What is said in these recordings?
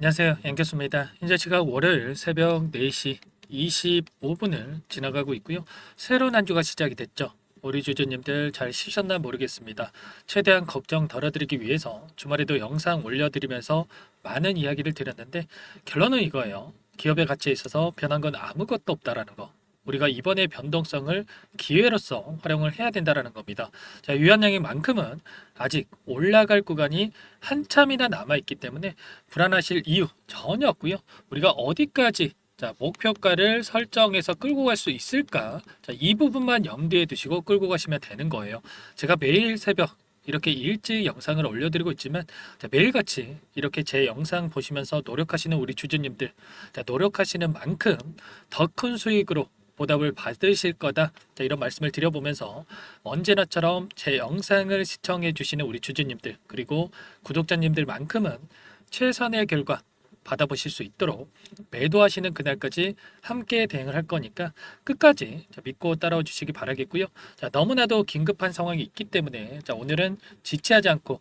안녕하세요. 양교수입니다. 현재 시각 월요일 새벽 4시 25분을 지나가고 있고요. 새로운 한 주가 시작이 됐죠. 우리 주주님들 잘 쉬셨나 모르겠습니다. 최대한 걱정 덜어드리기 위해서 주말에도 영상 올려드리면서 많은 이야기를 드렸는데 결론은 이거예요. 기업의 가치에 있어서 변한 건 아무것도 없다라는 거. 우리가 이번의 변동성을 기회로서 활용을 해야 된다라는 겁니다. 자, 유한양인만큼은 아직 올라갈 구간이 한참이나 남아 있기 때문에 불안하실 이유 전혀 없고요. 우리가 어디까지 목표가를 설정해서 끌고 갈 수 있을까? 이 부분만 염두에 두시고 끌고 가시면 되는 거예요. 제가 매일 새벽 이렇게 일찍 영상을 올려드리고 있지만 매일같이 이렇게 제 영상 보시면서 노력하시는 우리 주주님들 노력하시는 만큼 더 큰 수익으로 보답을 받으실 거다. 이런 말씀을 드려보면서 언제나처럼 제 영상을 시청해 주시는 우리 주주님들 그리고 구독자님들만큼은 최선의 결과 받아보실 수 있도록 매도하시는 그날까지 함께 대응을 할 거니까 끝까지 믿고 따라와 주시기 바라겠고요. 너무나도 긴급한 상황이 있기 때문에 오늘은 지체하지 않고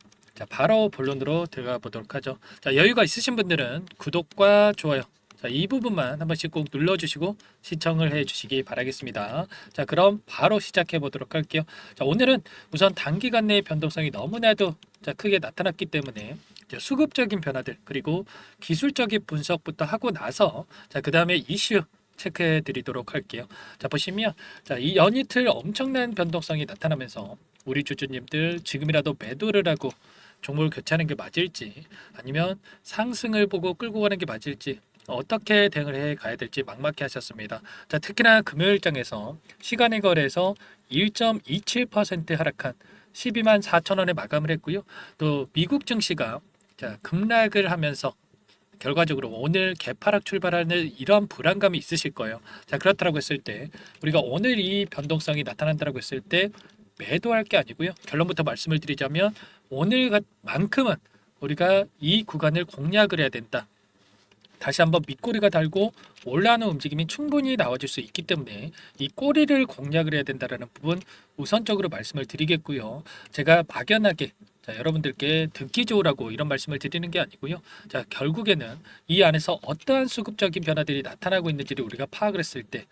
바로 본론으로 들어가 보도록 하죠. 여유가 있으신 분들은 구독과 좋아요 이 부분만 한 번씩 꼭 눌러주시고 시청을 해주시기 바라겠습니다. 그럼 바로 시작해 보도록 할게요. 오늘은 우선 단기간 내의 변동성이 너무나도 크게 나타났기 때문에 수급적인 변화들 그리고 기술적인 분석부터 하고 나서 그 다음에 이슈 체크해 드리도록 할게요. 보시면 이 연이틀 엄청난 변동성이 나타나면서 우리 주주님들 지금이라도 매도를 하고 종목을 교체하는 게 맞을지 아니면 상승을 보고 끌고 가는 게 맞을지 어떻게 대응을 해 가야 될지 막막해 하셨습니다. 특히나 금요일장에서 시간의 거래에서 1.27% 하락한 12만 4천 원에 마감을 했고요. 또 미국 증시가 급락을 하면서 결과적으로 오늘 개파락 출발하는 이러한 불안감이 있으실 거예요. 그렇다고 했을 때 우리가 오늘 이 변동성이 나타난다고 했을 때 매도할 게 아니고요. 결론부터 말씀을 드리자면 오늘만큼은 우리가 이 구간을 공략을 해야 된다. 다시 한번 밑꼬리가 달고 올라오는 움직임이 충분히 나와줄 수 있기 때문에 이 꼬리를 공략을 해야 된다는 부분 우선적으로 말씀을 드리겠고요. 제가 막연하게 여러분들께 듣기 좋으라고 이런 말씀을 드리는 게 아니고요. 결국에는 이 안에서 어떠한 수급적인 변화들이 나타나고 있는지를 우리가 파악을 했을 때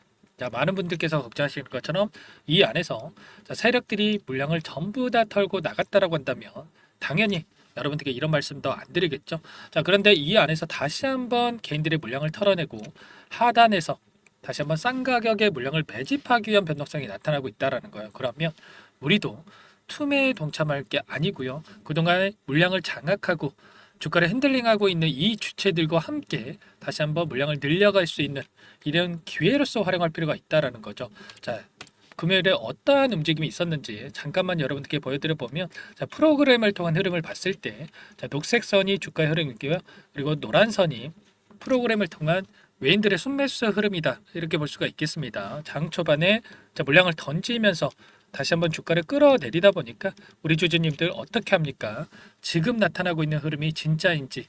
많은 분들께서 걱정하시는 것처럼 이 안에서 세력들이 물량을 전부 다 털고 나갔다라고 한다면 당연히 여러분들께 이런 말씀도 안 드리겠죠. 그런데 이 안에서 다시 한번 개인들의 물량을 털어내고 하단에서 다시 한번 싼 가격의 물량을 매집하기 위한 변동성이 나타나고 있다라는 거예요. 그러면 우리도 투매에 동참할 게 아니고요. 그동안 물량을 장악하고 주가를 핸들링하고 있는 이 주체들과 함께 다시 한번 물량을 늘려갈 수 있는 이런 기회로서 활용할 필요가 있다라는 거죠. 금요일에 어떠한 움직임이 있었는지 잠깐만 여러분들께 보여드려 보면 프로그램을 통한 흐름을 봤을 때 녹색 선이 주가의 흐름이고요. 그리고 노란 선이 프로그램을 통한 외인들의 순매수 흐름이다. 이렇게 볼 수가 있겠습니다. 장 초반에 물량을 던지면서 다시 한번 주가를 끌어내리다 보니까 우리 주주님들 어떻게 합니까? 지금 나타나고 있는 흐름이 진짜인지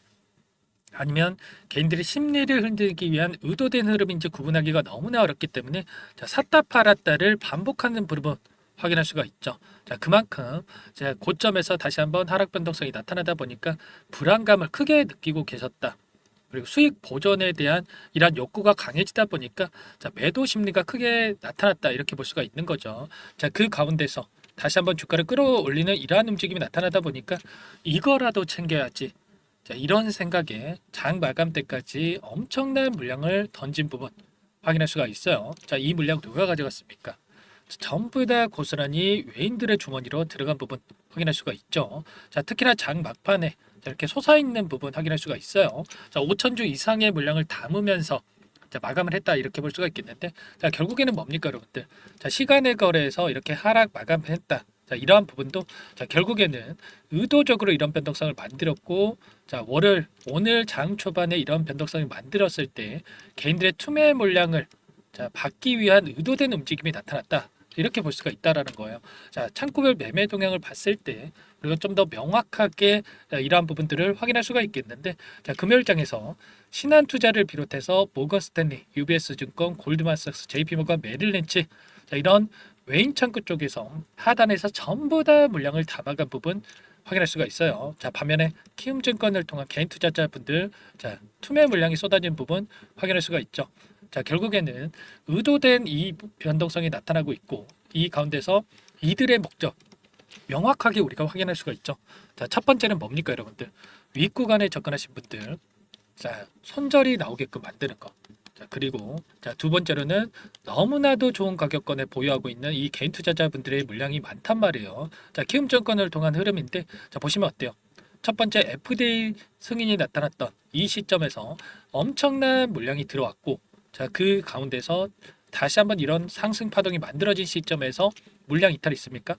아니면 개인들의 심리를 흔들기 위한 의도된 흐름인지 구분하기가 너무나 어렵기 때문에 샀다 팔았다를 반복하는 부분 확인할 수가 있죠. 그만큼 고점에서 다시 한번 하락 변동성이 나타나다 보니까 불안감을 크게 느끼고 계셨다. 그리고 수익 보전에 대한 이러한 욕구가 강해지다 보니까 매도 심리가 크게 나타났다 이렇게 볼 수가 있는 거죠. 그 가운데서 다시 한번 주가를 끌어올리는 이러한 움직임이 나타나다 보니까 이거라도 챙겨야지. 이런 생각에 장 마감 때까지 엄청난 물량을 던진 부분 확인할 수가 있어요. 이 물량 누가 가져갔습니까? 전부 다 고스란히 외인들의 주머니로 들어간 부분 확인할 수가 있죠. 특히나 장 막판에 이렇게 솟아있는 부분 확인할 수가 있어요. 5천주 이상의 물량을 담으면서 마감을 했다 이렇게 볼 수가 있겠는데 결국에는 뭡니까 여러분들? 시간의 거래에서 이렇게 하락 마감했다. 이러한 부분도 결국에는 의도적으로 이런 변동성을 만들었고 월요일 오늘 장 초반에 이런 변동성을 만들었을 때 개인들의 투매 물량을 받기 위한 의도된 움직임이 나타났다. 이렇게 볼 수가 있다라는 거예요. 창구별 매매 동향을 봤을 때 그리고 좀 더 명확하게 이러한 부분들을 확인할 수가 있겠는데 금요일장에서 신한투자를 비롯해서 모건 스탠리, UBS 증권, 골드만삭스, JP모건, 메릴린치 이런 외인 창구 쪽에서 하단에서 전부 다 물량을 담아간 부분 확인할 수가 있어요. 자, 반면에 키움증권을 통한 개인 투자자분들, 자, 투매 물량이 쏟아진 부분 확인할 수가 있죠. 자, 결국에는 의도된 이 변동성이 나타나고 있고 이 가운데서 이들의 목적 명확하게 우리가 확인할 수가 있죠. 자, 첫 번째는 뭡니까, 여러분들? 윗구간에 접근하신 분들, 자, 손절이 나오게끔 만드는 거. 자, 그리고 자, 두 번째로는 너무나도 좋은 가격권에 보유하고 있는 이 개인 투자자분들의 물량이 많단 말이에요. 자, 키움증권을 통한 흐름인데, 자, 보시면 어때요? 첫 번째 FDA 승인이 나타났던 이 시점에서 엄청난 물량이 들어왔고, 자, 그 가운데서 다시 한번 이런 상승 파동이 만들어진 시점에서 물량 이탈이 있습니까?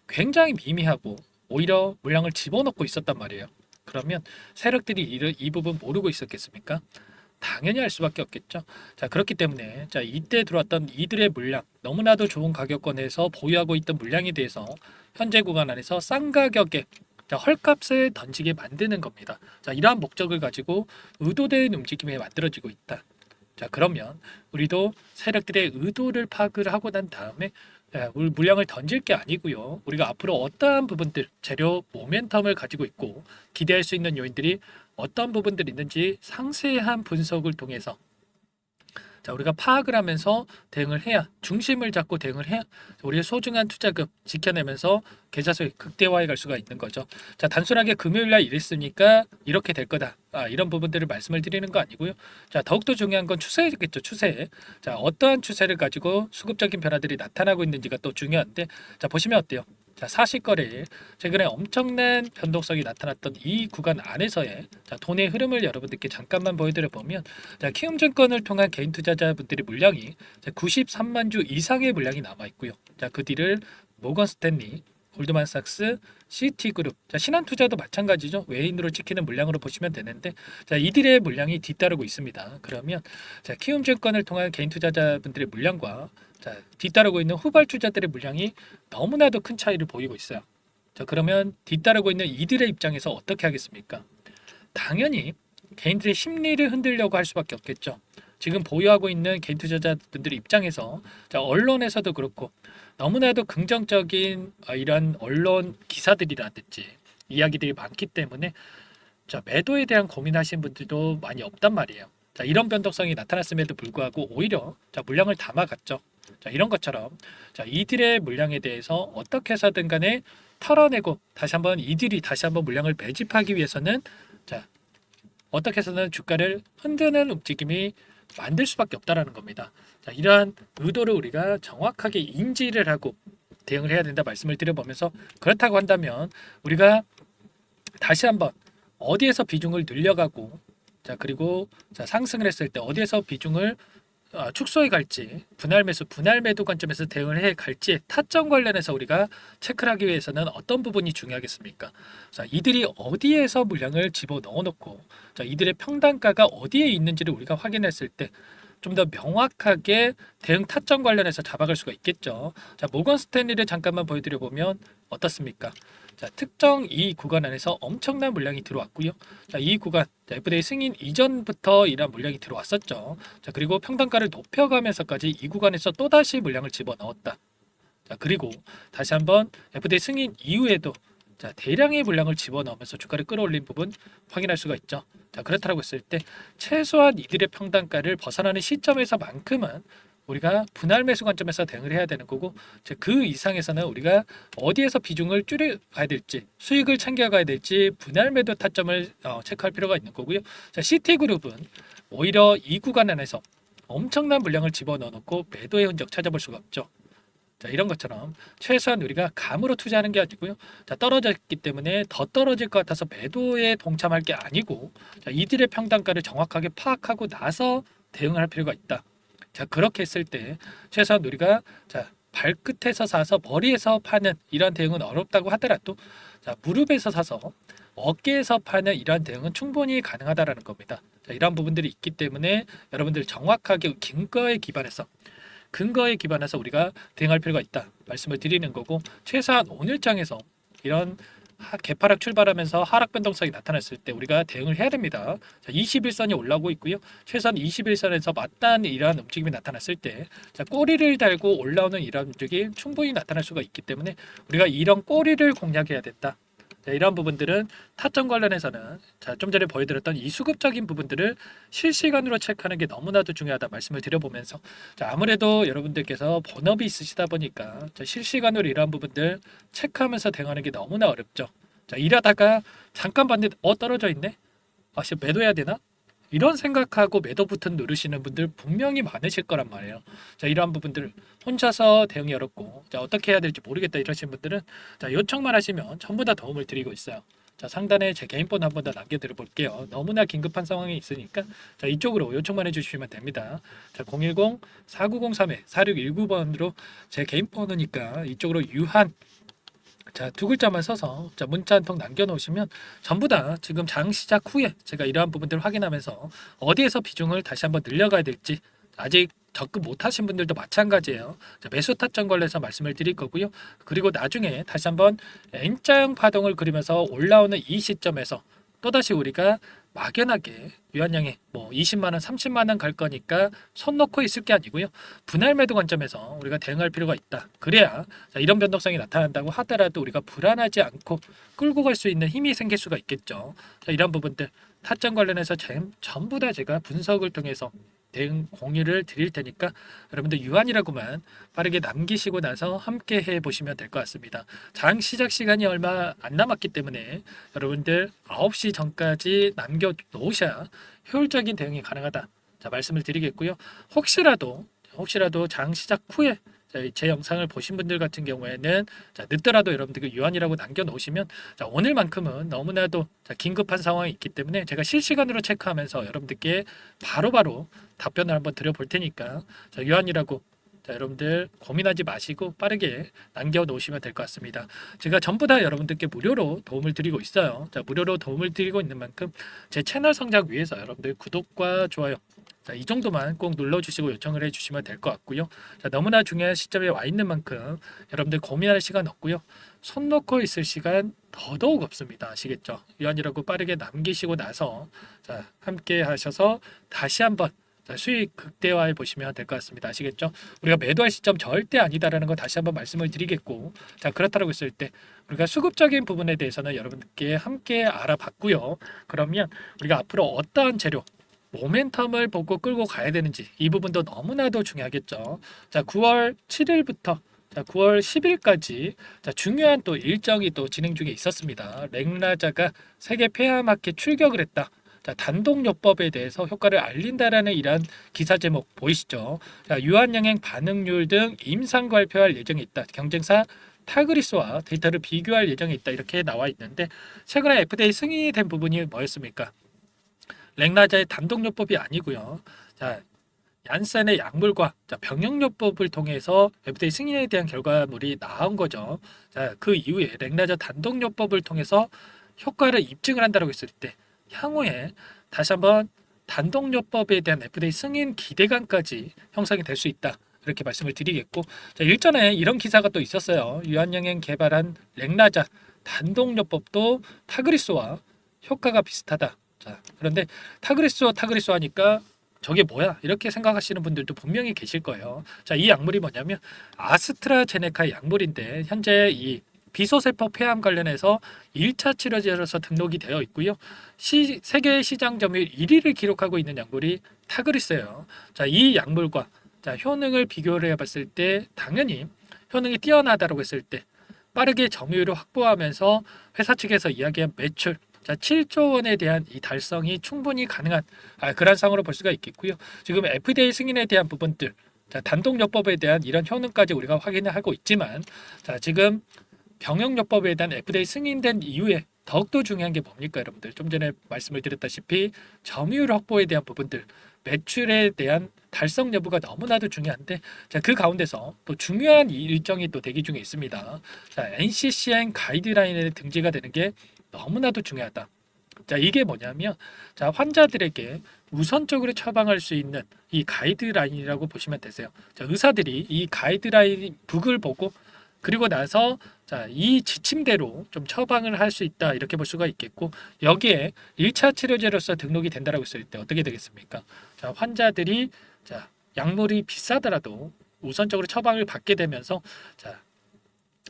굉장히 미미하고 오히려 물량을 집어넣고 있었단 말이에요. 그러면 세력들이 이 부분 모르고 있었겠습니까? 당연히 알 수밖에 없겠죠. 자, 그렇기 때문에 자, 이때 들어왔던 이들의 물량, 너무나도 좋은 가격권에서 보유하고 있던 물량에 대해서 현재 구간 안에서 싼 가격에 자, 헐값을 던지게 만드는 겁니다. 자, 이러한 목적을 가지고 의도된 움직임이 만들어지고 있다. 자, 그러면 우리도 세력들의 의도를 파악을 하고 난 다음에 우리 물량을 던질 게 아니고요. 우리가 앞으로 어떠한 부분들, 재료 모멘텀을 가지고 있고 기대할 수 있는 요인들이 어떤 부분들이 있는지 상세한 분석을 통해서 자, 우리가 파악을 하면서 대응을 해야 중심을 잡고 대응을 해야 우리의 소중한 투자금 지켜내면서 계좌 수익 극대화해 갈 수가 있는 거죠. 자, 단순하게 금요일 날 이랬으니까 이렇게 될 거다. 이런 부분들을 말씀을 드리는 거 아니고요. 자, 더욱더 중요한 건 추세겠죠. 추세. 자, 어떠한 추세를 가지고 수급적인 변화들이 나타나고 있는지가 또 중요한데 자, 보시면 어때요? 자, 사실거래일 최근에 엄청난 변동성이 나타났던 이 구간 안에서의 자, 돈의 흐름을 여러분들께 잠깐만 보여드려 보면 자, 키움증권을 통한 개인 투자자분들의 물량이 93만 주 이상의 물량이 남아 있고요. 자, 그 뒤를 모건 스탠리, 골드만삭스, 시티그룹, 자, 신한투자도 마찬가지죠. 외인으로 찍히는 물량으로 보시면 되는데 자, 이들의 물량이 뒤따르고 있습니다. 그러면 자, 키움증권을 통한 개인 투자자분들의 물량과 자, 뒤따르고 있는 후발주자들의 물량이 너무나도 큰 차이를 보이고 있어요. 자, 그러면 뒤따르고 있는 이들의 입장에서 어떻게 하겠습니까? 당연히 개인들의 심리를 흔들려고 할 수밖에 없겠죠. 지금 보유하고 있는 개인 투자자분들의 입장에서 자, 언론에서도 그렇고 너무나도 긍정적인 이런 언론 기사들이라든지 이야기들이 많기 때문에 자, 매도에 대한 고민하시는 분들도 많이 없단 말이에요. 자, 이런 변동성이 나타났음에도 불구하고 오히려 자, 물량을 담아갔죠. 자, 이런 것처럼 자, 이들의 물량에 대해서 어떻게 해서든 간에 털어내고 이들이 다시 한번 물량을 매집하기 위해서는 자, 어떻게 해서는 주가를 흔드는 움직임이 만들 수밖에 없다라는 겁니다. 자, 이러한 의도를 우리가 정확하게 인지를 하고 대응을 해야 된다 말씀을 드려보면서 그렇다고 한다면 우리가 다시 한번 어디에서 비중을 늘려가고 자, 그리고 자, 상승을 했을 때 어디에서 비중을 축소해 갈지 분할 매수, 분할 매도 관점에서 대응을 해 갈지 타점 관련해서 우리가 체크를 하기 위해서는 어떤 부분이 중요하겠습니까? 자, 이들이 어디에서 물량을 집어 넣어 놓고 자, 이들의 평단가가 어디에 있는지를 우리가 확인했을 때 좀 더 명확하게 대응 타점 관련해서 잡아갈 수가 있겠죠. 자, 모건 스탠리를 잠깐만 보여드려 보면 어떻습니까? 자, 특정 이 구간 안에서 엄청난 물량이 들어왔고요. 자, 이 구간 FDA 승인 이전부터 이런 물량이 들어왔었죠. 자, 그리고 평단가를 높여가면서까지 이 구간에서 또다시 물량을 집어넣었다. 자, 그리고 다시 한번 FDA 승인 이후에도 자, 대량의 물량을 집어넣으면서 주가를 끌어올린 부분 확인할 수가 있죠. 자, 그렇다고 했을 때 최소한 이들의 평단가를 벗어나는 시점에서만큼은 우리가 분할 매수 관점에서 대응을 해야 되는 거고 그 이상에서는 우리가 어디에서 비중을 줄여가야 될지 수익을 챙겨가야 될지 분할 매도 타점을 체크할 필요가 있는 거고요. 자, 시티그룹은 오히려 이 구간 안에서 엄청난 물량을 집어넣어 놓고 매도의 흔적 찾아볼 수가 없죠. 자, 이런 것처럼 최소한 우리가 감으로 투자하는 게 아니고요. 자, 떨어졌기 때문에 더 떨어질 것 같아서 매도에 동참할 게 아니고 자, 이들의 평단가를 정확하게 파악하고 나서 대응할 필요가 있다. 자, 그렇게 했을 때 최소한 우리가 자, 발끝에서 사서 머리에서 파는 이런 대응은 어렵다고 하더라도 자, 무릎에서 사서 어깨에서 파는 이러한 대응은 충분히 가능하다라는 겁니다. 자, 이런 부분들이 있기 때문에 여러분들 정확하게 근거에 기반해서 우리가 대응할 필요가 있다 말씀을 드리는 거고 최소한 오늘장에서 이런 개파락 출발하면서 하락 변동성이 나타났을 때 우리가 대응을 해야 됩니다. 자, 21선이 올라오고 있고요. 최소한 21선에서 맞닿는 이러한 움직임이 나타났을 때 자, 꼬리를 달고 올라오는 이러한 움직임이 충분히 나타날 수가 있기 때문에 우리가 이런 꼬리를 공략해야 된다. 자, 이러한 부분들은 타점 관련해서는 자, 좀 전에 보여드렸던 이 수급적인 부분들을 실시간으로 체크하는 게 너무나도 중요하다 말씀을 드려보면서 자, 아무래도 여러분들께서 본업이 있으시다 보니까 자, 실시간으로 이러한 부분들 체크하면서 대응하는 게 너무나 어렵죠. 자, 일하다가 잠깐 봤는데 떨어져 있네? 아, 씨, 매도해야 되나? 이런 생각하고 매도 버튼 누르시는 분들 분명히 많으실 거란 말이에요. 자, 이러한 부분들 혼자서 대응이 어렵고 자, 어떻게 해야 될지 모르겠다 이러신 분들은 자, 요청만 하시면 전부 다 도움을 드리고 있어요. 자, 상단에 제 개인 번호 한번 더 남겨드려 볼게요. 너무나 긴급한 상황이 있으니까 자, 이쪽으로 요청만 해주시면 됩니다. 자, 010-4903-4619번으로 제 개인 번호니까 이쪽으로 유한 자, 두 글자만 써서 자, 문자 한 통 남겨놓으시면 전부 다 지금 장 시작 후에 제가 이러한 부분들을 확인하면서 어디에서 비중을 다시 한번 늘려가야 될지 아직 접근 못하신 분들도 마찬가지예요. 자, 매수 타점 관련해서 말씀을 드릴 거고요. 그리고 나중에 다시 한번 N자형 파동을 그리면서 올라오는 이 시점에서 또다시 우리가 막연하게 유한양에 뭐 20만 원, 30만 원 갈 거니까 손 놓고 있을 게 아니고요. 분할 매도 관점에서 우리가 대응할 필요가 있다. 그래야 자, 이런 변동성이 나타난다고 하더라도 우리가 불안하지 않고 끌고 갈 수 있는 힘이 생길 수가 있겠죠. 자, 이런 부분들 타점 관련해서 전부 다 제가 분석을 통해서 대응 공유를 드릴 테니까 여러분들 유한이라고만 빠르게 남기시고 나서 함께 해 보시면 될 것 같습니다. 장 시작 시간이 얼마 안 남았기 때문에 여러분들 9시 전까지 남겨 놓으셔야 효율적인 대응이 가능하다. 자, 말씀을 드리겠고요. 혹시라도 장 시작 후에 자, 제 영상을 보신 분들 같은 경우에는 자, 늦더라도 여러분들 유한이라고 남겨 놓으시면 자, 오늘만큼은 너무나도 자, 긴급한 상황이 있기 때문에 제가 실시간으로 체크하면서 여러분들께 바로바로 답변을 한번 드려 볼 테니까 자, 유한이라고 자, 여러분들 고민하지 마시고 빠르게 남겨 놓으시면 될 것 같습니다. 제가 전부 다 여러분들께 무료로 도움을 드리고 있어요. 자, 무료로 도움을 드리고 있는 만큼 제 채널 성장 위해서 여러분들 구독과 좋아요 자, 이 정도만 꼭 눌러주시고 요청을 해주시면 될 것 같고요. 자, 너무나 중요한 시점에 와 있는 만큼 여러분들 고민할 시간 없고요. 손 놓고 있을 시간 더더욱 없습니다. 아시겠죠? 유한이라고 빠르게 남기시고 나서 자, 함께 하셔서 다시 한번 자, 수익 극대화해 보시면 될 것 같습니다. 아시겠죠? 우리가 매도할 시점 절대 아니다라는 거 다시 한번 말씀을 드리겠고 자, 그렇다고 했을 때 우리가 수급적인 부분에 대해서는 여러분께 함께 알아봤고요. 그러면 우리가 앞으로 어떠한 재료 모멘텀을 보고 끌고 가야 되는지 이 부분도 너무나도 중요하겠죠. 자, 9월 7일부터 자, 9월 10일까지 자, 중요한 또 일정이 또 진행 중에 있었습니다. 랭라자가 세계 폐화 마켓 출격을 했다. 자, 단독요법에 대해서 효과를 알린다라는 이러한 기사 제목 보이시죠? 자, 유한양행 반응률 등 임상 발표할 예정이 있다. 경쟁사 타그리스와 데이터를 비교할 예정이 있다. 이렇게 나와 있는데 최근에 FDA 승인이 된 부분이 뭐였습니까? 랭라자의 단독요법이 아니고요. 자, 얀센의 약물과 자, 병역요법을 통해서 FDA 승인에 대한 결과물이 나온 거죠. 자, 그 이후에 랭라자 단독요법을 통해서 효과를 입증을 한다고 했을 때 향후에 다시 한번 단독요법에 대한 FDA 승인 기대감까지 형성이 될 수 있다. 이렇게 말씀을 드리겠고 자, 일전에 이런 기사가 또 있었어요. 유한양행 개발한 랭라자 단독요법도 타그리스와 효과가 비슷하다. 자, 그런데 타그리스와 타그리스 하니까 저게 뭐야? 이렇게 생각하시는 분들도 분명히 계실 거예요. 자, 이 약물이 뭐냐면 아스트라제네카의 약물인데 현재 이 비소세포 폐암 관련해서 1차 치료제로서 등록이 되어 있고요. 세계 시장 점유율 1위를 기록하고 있는 약물이 타그리스예요. 자, 이 약물과 자, 효능을 비교를 해봤을 때 당연히 효능이 뛰어나다고 했을 때 빠르게 점유율을 확보하면서 회사 측에서 이야기한 매출 자, 7조 원에 대한 이 달성이 충분히 가능한 그런 상황으로 볼 수가 있겠고요. 지금 FDA 승인에 대한 부분들, 자, 단독요법에 대한 이런 효능까지 우리가 확인을 하고 있지만, 자, 지금 병역요법에 대한 FDA 승인된 이후에 더욱더 중요한 게 뭡니까, 여러분들? 좀 전에 말씀을 드렸다시피 점유율 확보에 대한 부분들, 매출에 대한 달성 여부가 너무나도 중요한데, 자, 그 가운데서 또 중요한 일정이 또 대기 중에 있습니다. 자, NCCN 가이드라인에 등재가 되는 게 너무나도 중요하다. 자, 이게 뭐냐면 자, 환자들에게 우선적으로 처방할 수 있는 이 가이드라인이라고 보시면 되세요. 자, 의사들이 이 가이드라인 북을 보고 그리고 나서 자, 이 지침대로 좀 처방을 할 수 있다. 이렇게 볼 수가 있겠고 여기에 1차 치료제로서 등록이 된다라고 했을 때 어떻게 되겠습니까? 자, 환자들이 자, 약물이 비싸더라도 우선적으로 처방을 받게 되면서 자,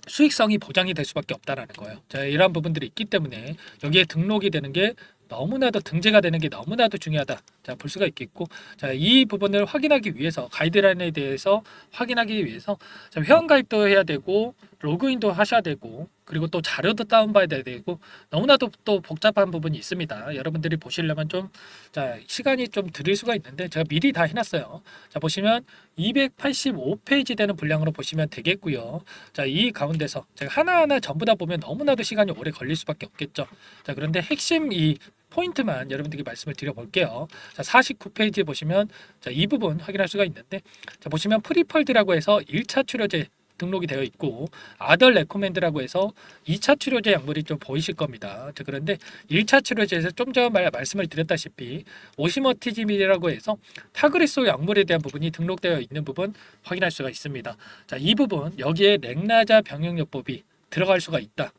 수익성이 보장이 될 수밖에 없다라는 거예요. 자, 이러한 부분들이 있기 때문에 여기에 등록이 되는 게 너무나도 등재가 되는 게 너무나도 중요하다. 자, 볼 수가 있겠고, 자, 이 부분을 확인하기 위해서 가이드라인에 대해서 확인하기 위해서 자, 회원가입도 해야 되고 로그인도 하셔야 되고 그리고 또 자료도 다운받아야 되고 너무나도 또 복잡한 부분이 있습니다. 여러분들이 보시려면 좀 자, 시간이 좀 들일 수가 있는데 제가 미리 다 해놨어요. 자, 보시면 285페이지 되는 분량으로 보시면 되겠고요. 자, 이 가운데서 제가 하나하나 전부 다 보면 너무나도 시간이 오래 걸릴 수밖에 없겠죠. 자, 그런데 핵심 이 포인트만 여러분들께 말씀을 드려볼게요. 자, 49페이지에 보시면 자, 이 부분 확인할 수가 있는데 자, 보시면 프리펄드라고 해서 1차 출요제 등록이 되어 있고 아덜 레코멘드라고 해서 2차 출요제 약물이 좀 보이실 겁니다. 자, 그런데 1차 출요제에서 좀 전에 말씀을 드렸다시피 오시머티즘이라고 해서 타그리소 약물에 대한 부분이 등록되어 있는 부분 확인할 수가 있습니다. 자, 이 부분 여기에 렉나자 병용요법이 들어갈 수가 있다.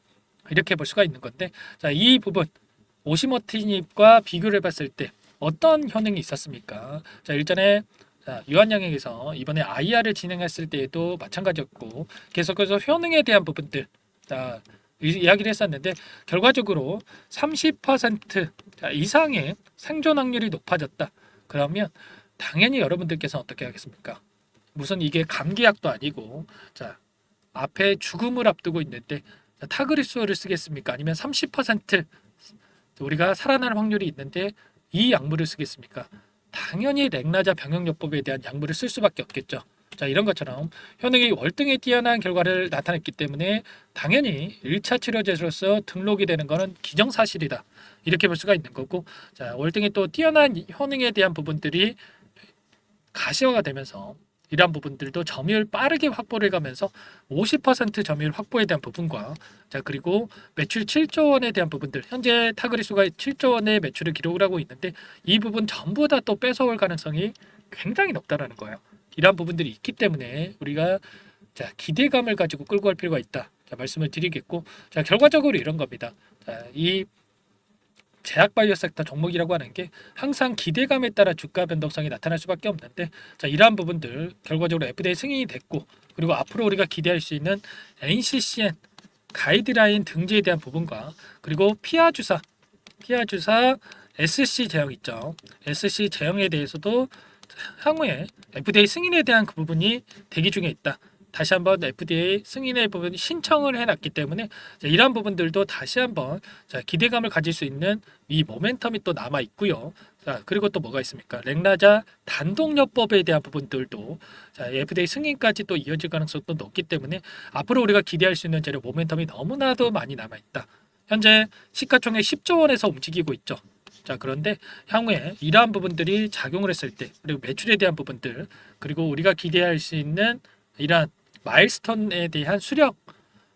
이렇게 볼 수가 있는 건데 자, 이 부분 오시머티닙과 비교를 해봤을 때 어떤 효능이 있었습니까? 자, 일전에 유한양에게서 이번에 IR을 진행했을 때에도 마찬가지였고 계속해서 효능에 대한 부분들 자, 이야기를 했었는데 결과적으로 30% 이상의 생존 확률이 높아졌다. 그러면 당연히 여러분들께서 어떻게 하겠습니까? 무슨 이게 감기약도 아니고 자, 앞에 죽음을 앞두고 있는데 타그리스를 쓰겠습니까? 아니면 30% 우리가 살아날 확률이 있는데 이 약물을 쓰겠습니까? 당연히 렉나자 병용요법에 대한 약물을 쓸 수밖에 없겠죠. 자, 이런 것처럼 효능이 월등히 뛰어난 결과를 나타냈기 때문에 당연히 1차 치료제로서 등록이 되는 것은 기정사실이다. 이렇게 볼 수가 있는 거고 자, 월등히 또 뛰어난 효능에 대한 부분들이 가시화가 되면서 이러한 부분들도 점유율 빠르게 확보를 가면서 50% 점유율 확보에 대한 부분과 자, 그리고 매출 7조 원에 대한 부분들 현재 타그리수가 7조 원의 매출을 기록을 하고 있는데 이 부분 전부 다 또 뺏어올 가능성이 굉장히 높다라는 거예요. 이러한 부분들이 있기 때문에 우리가 자, 기대감을 가지고 끌고 갈 필요가 있다. 자, 말씀을 드리겠고 자, 결과적으로 이런 겁니다. 자, 이 제약바이오 섹터 종목이라고 하는 게 항상 기대감에 따라 주가 변동성이 나타날 수밖에 없는데 자, 이러한 부분들 결과적으로 FDA 승인이 됐고 그리고 앞으로 우리가 기대할 수 있는 NCCN 가이드라인 등재에 대한 부분과 그리고 피아주사 SC 제형 있죠. SC 제형에 대해서도 향후에 FDA 승인에 대한 그 부분이 대기 중에 있다. 다시 한번 FDA 승인의 부분 신청을 해놨기 때문에 이러한 부분들도 다시 한번 기대감을 가질 수 있는 이 모멘텀이 또 남아 있고요. 자, 그리고 또 뭐가 있습니까? 렉나자 단독요법에 대한 부분들도 FDA 승인까지 또 이어질 가능성도 높기 때문에 앞으로 우리가 기대할 수 있는 재료 모멘텀이 너무나도 많이 남아 있다. 현재 시가총액 10조 원에서 움직이고 있죠. 자, 그런데 향후에 이러한 부분들이 작용을 했을 때 그리고 매출에 대한 부분들 그리고 우리가 기대할 수 있는 이러한 마일스톤에 대한 수령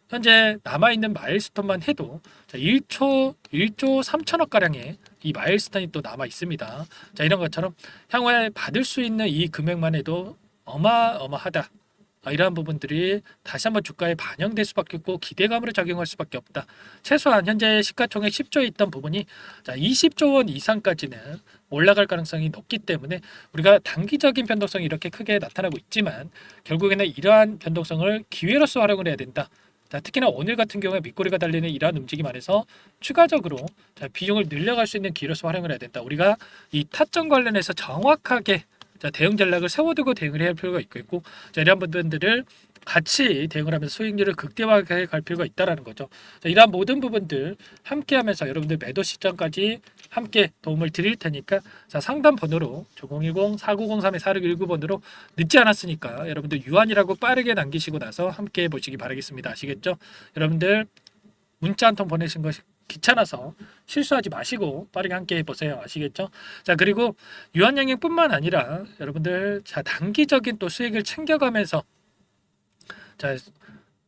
현재 남아있는 마일스톤만 해도 1조 3천억 가량의 이 마일스톤이 또 남아 있습니다. 자, 이런 것처럼 향후에 받을 수 있는 이 금액만 해도 어마어마하다. 이러한 부분들이 다시 한번 주가에 반영될 수밖에 없고 기대감으로 작용할 수밖에 없다. 최소한 현재 시가총액 10조에 있던 부분이 20조 원 이상까지는 올라갈 가능성이 높기 때문에 우리가 단기적인 변동성이 이렇게 크게 나타나고 있지만 결국에는 이러한 변동성을 기회로서 활용을 해야 된다. 자, 특히나 오늘 같은 경우에 밑꼬리가 달리는 이러한 움직임 안에서 추가적으로 비중을 늘려갈 수 있는 기회로서 활용을 해야 된다. 우리가 이 타점 관련해서 정확하게 대응 전략을 세워두고 대응을 해야 할 필요가 있고 이러한 부분들을 같이 대응을 하면서 수익률을 극대화해 갈 필요가 있다는 거죠. 자, 이러한 모든 부분들 함께 하면서 여러분들 매도 시점까지 함께 도움을 드릴 테니까 자, 상담 번호로 010-4903-4619번으로 늦지 않았으니까 여러분들 유한이라고 빠르게 남기시고 나서 함께 보시기 바라겠습니다. 아시겠죠? 여러분들 문자 한 통 보내신 것이 귀찮아서 실수하지 마시고 빠르게 함께 해보세요. 아시겠죠? 자, 그리고 유한양행뿐만 아니라 여러분들 자, 단기적인 또 수익을 챙겨가면서 자,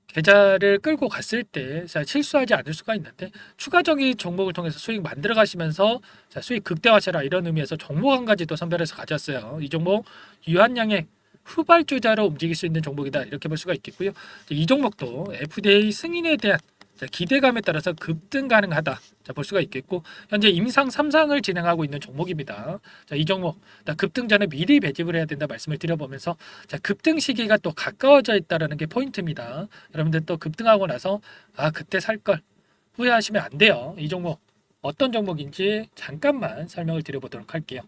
계좌를 끌고 갔을 때 실수하지 않을 수가 있는데 추가적인 종목을 통해서 수익 만들어 가시면서 자, 수익 극대화하셔라 이런 의미에서 종목 한 가지 도 선별해서 가졌어요. 이 종목 유한양행 후발주자로 움직일 수 있는 종목이다 이렇게 볼 수가 있겠고요. 이 종목도 FDA 승인에 대한 자, 기대감에 따라서 급등 가능하다. 자, 볼 수가 있겠고 현재 임상 3상을 진행하고 있는 종목입니다. 자, 이 종목 급등 전에 미리 매집을 해야 된다 말씀을 드려보면서 자, 급등 시기가 또 가까워져 있다라는 게 포인트입니다. 여러분들 또 급등하고 나서 그때 살 걸 후회하시면 안 돼요. 이 종목 어떤 종목인지 잠깐만 설명을 드려보도록 할게요.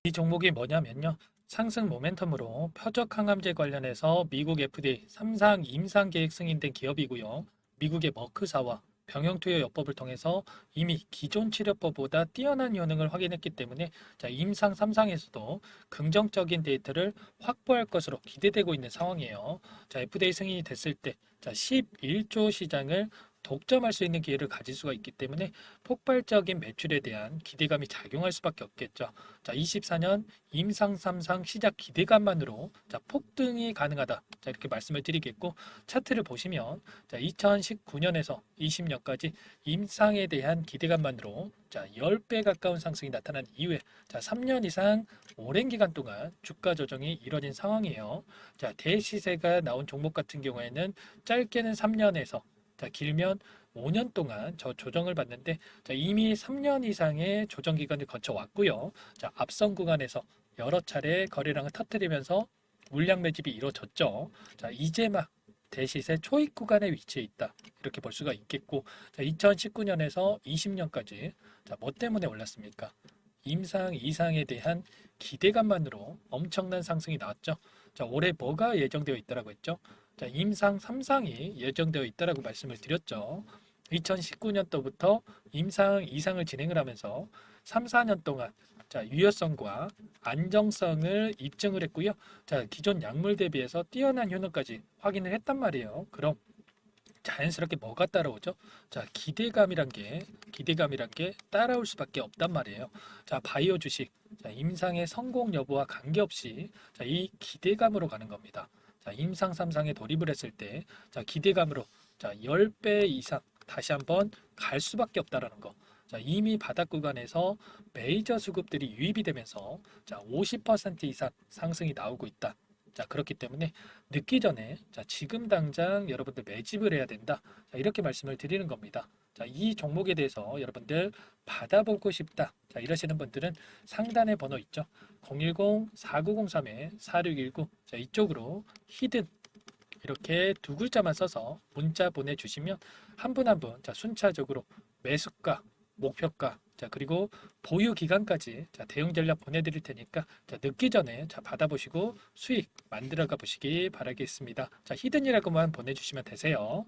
이 종목이 뭐냐면요. 상승 모멘텀으로 표적 항암제 관련해서 미국 FDA 3상 임상 계획 승인된 기업이고요. 미국의 머크사와 병용투여요법을 통해서 이미 기존 치료법보다 뛰어난 효능을 확인했기 때문에 자, 임상 3상에서도 긍정적인 데이터를 확보할 것으로 기대되고 있는 상황이에요. 자, FDA 승인이 됐을 때 자, 11조 시장을 독점할 수 있는 기회를 가질 수가 있기 때문에 폭발적인 매출에 대한 기대감이 작용할 수밖에 없겠죠. 자, 24년 임상 3상 시작 기대감만으로 자, 폭등이 가능하다. 자, 이렇게 말씀을 드리겠고 차트를 보시면 자, 2019년에서 20년까지 임상에 대한 기대감만으로 자, 10배 가까운 상승이 나타난 이후에 자, 3년 이상 오랜 기간 동안 주가 조정이 이뤄진 상황이에요. 자, 대시세가 나온 종목 같은 경우에는 짧게는 3년에서 자, 길면 5년 동안 저 조정을 받는데 자, 이미 3년 이상의 조정 기간을 거쳐 왔고요. 자, 앞선 구간에서 여러 차례 거래량을 터뜨리면서 물량 매집이 이루어졌죠. 자, 이제 막 대시세 초입 구간에 위치해 있다. 이렇게 볼 수가 있겠고, 자, 2019년에서 20년까지 자, 뭐 때문에 올랐습니까? 임상 이상에 대한 기대감만으로 엄청난 상승이 나왔죠. 자, 올해 뭐가 예정되어 있다라고 했죠? 자, 임상 3상이 예정되어 있다라고 말씀을 드렸죠. 2019년도부터 임상 2상을 진행을 하면서 3, 4년 동안 자, 유효성과 안정성을 입증을 했고요. 자, 기존 약물 대비해서 뛰어난 효능까지 확인을 했단 말이에요. 그럼 자연스럽게 뭐가 따라오죠? 자, 기대감이란 게 따라올 수밖에 없단 말이에요. 자, 바이오 주식, 자, 임상의 성공 여부와 관계없이 자, 이 기대감으로 가는 겁니다. 자, 임상 3상에 돌입을 했을 때, 자, 기대감으로 자, 10배 이상 다시 한번 갈 수밖에 없다라는 거. 자, 이미 바닥 구간에서 메이저 수급들이 유입이 되면서 자, 50% 이상 상승이 나오고 있다. 자, 그렇기 때문에 늦기 전에 자, 지금 당장 여러분들 매집을 해야 된다. 자, 이렇게 말씀을 드리는 겁니다. 자, 이 종목에 대해서 여러분들 받아보고 싶다. 자, 이러시는 분들은 상단에 번호 있죠. 010-4903-4619. 자, 이쪽으로 히든 이렇게 두 글자만 써서 문자 보내주시면 한 분 한 분 자, 순차적으로 매수가, 목표가, 자, 그리고 보유 기간까지 자, 대응 전략 보내드릴 테니까 자, 늦기 전에 자, 받아보시고 수익 만들어가 보시기 바라겠습니다. 자, 히든이라고만 보내주시면 되세요.